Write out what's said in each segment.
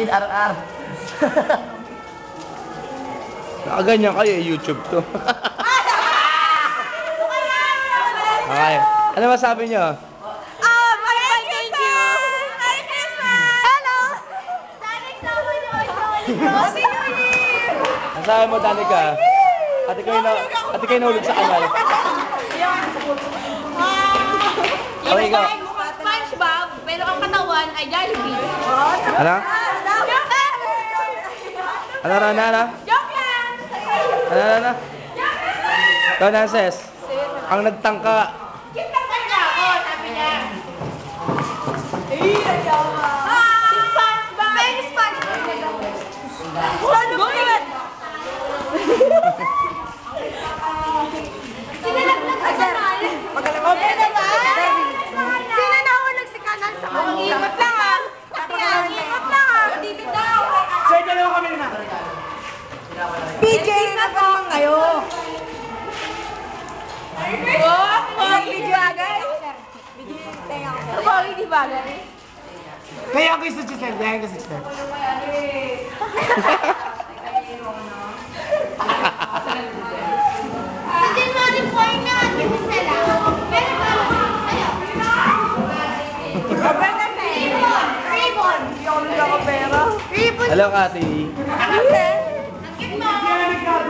RR. Nakaganyan kayo, YouTube to. Okay. Ano masabi nyo? Thank you! Merry Christmas! Hello! Happy New Year! Ang sabi mo, Danica? Ate kayo nahulog sa kanal. Okay, ikaw. Mukhang SpongeBob, pero ang katawan ay Jollibee. Ano? Joke lang! Ano? Joke lang! Ano? Ikaw, Nances. Ang nagtangka. Kita ka niya ako, sabi niya. SpongeBob! Very SpongeBob! SpongeBob! Sinalaglag sa kanal. Okay naman? Sino nahulog sa kanal sa kanal? Ikot lang ah. Ikot lang ah. Dito daw. Sir, dalawa kami na. PJ na po kayo. Video agay. Bagay di bagay. Kaya ako yung sa Giselle. Kaya ako sa Giselle. Hindi mo rin po yung natin sila. Pero sa'yo. Ribbon. Hindi ako nagkakapera. Ribbon. Hello, Kati.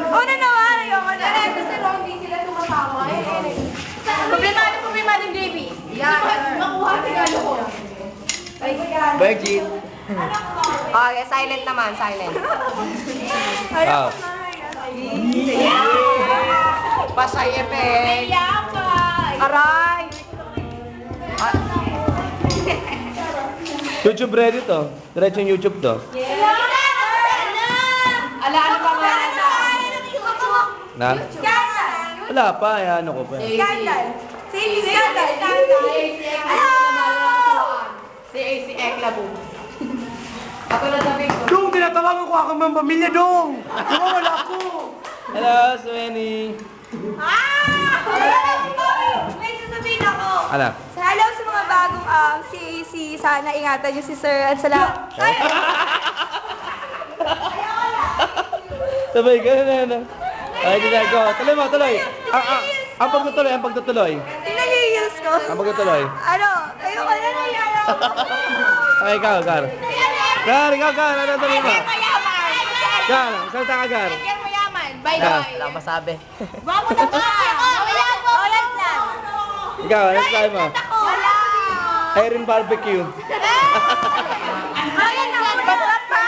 Una naman, ayoko na. Kasi long din sila sumasama. Problema ng JB. Makuha regalo ko. Virgin. Okay, silent naman, silent. Oh. Pasay effect. Mayabay. Aray! YouTube ready to. Diretso yung YouTube to. Ala, ano pa nga na? Na? Wala pa, ano ko pa. Scandal. Scandal. Si AC Eklabo. Ako na sabi ko. Dong, tinatawagan ko ako ng pamilya, Dong. Wala ko. Hello, Swenny. May sasabihin ako. Ano? Hello sa mga bagong si sana ingatan niyo si Sir at salamat. Sabay, gano'n. Ay, go. Tuloy. Ang pagtutuloy. Pinag-i-use ko. Ang pagtutuloy. Ano? Ayoko na nangyayari. Okay, ikaw, Gar. Gar, ikaw, Gar. Ano tuloy mo? Mayaman. Gar, salita ka, Gar. Nagyan mayaman. Bye Gar. bye. Wala akong masabi. Vamos na ba? Ulit lang. Ikaw, ano sabi mo? Wala. Irene Barbecue. Ayan na. Masarap ba?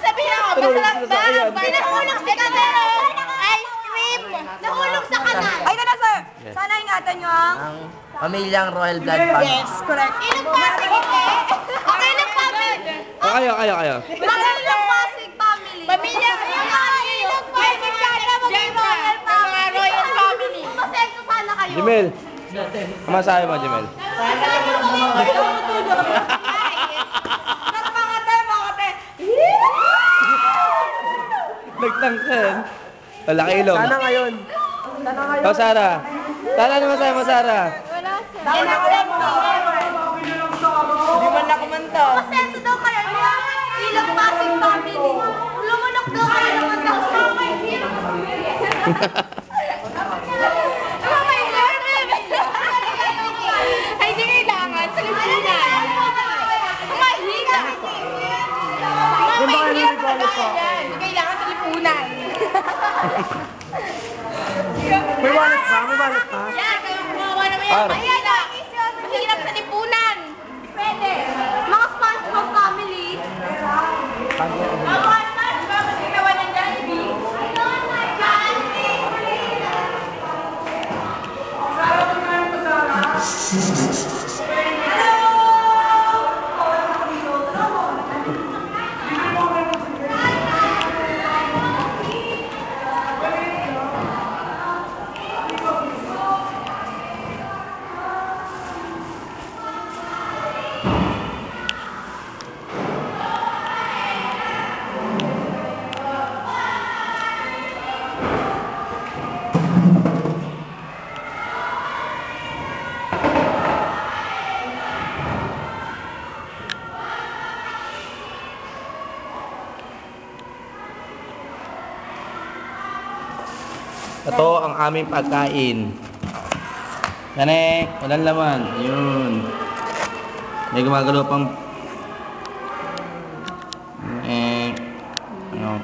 Sabihin ako, Tulog masarap sila ba? sa ayan. Nahulog sa kanal. Ice cream. Nahulog sa kanal. Ay, na sir. Sana ingatan nyo ang... Ang pamilyang Royal Blood Family. Yes, correct. Ilang Pasig hindi? Okay lang Pasig. Kayo. Ilang Pasig family. Pamilya. Ilang Pasig sana maging royal family. Royal family. Masenso sana kayo. Jemel. Ano sabi mo, Jemel? Nagtangkan. Malaki ilong. Sana ngayon. O, Sara. Ano masabi mo, Sara? Hindi man na kumanta. Masenso daw kayo. Ilang Pasig family. Lumunok daw kayo naman daw sa mga ay, hindi kailangan. Sa lipunan. Mahina. Mahina talaga yan. Hindi kailangan sa lipunan. May wallet pa. Yan, kayo kumawa naman yan. Par. Mahina. Mahirap sa lipunan. Pwede. Mga SpongeBob family. Mga SpongeBob, ginawa ng Jollibee. Ito ang aming pagkain. Yan walang laman. Yun. May gumagalaw pang... Ano?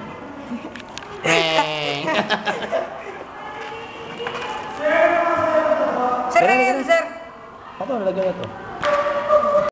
Sir, ano yan, sir? Ito, nalagyan na to.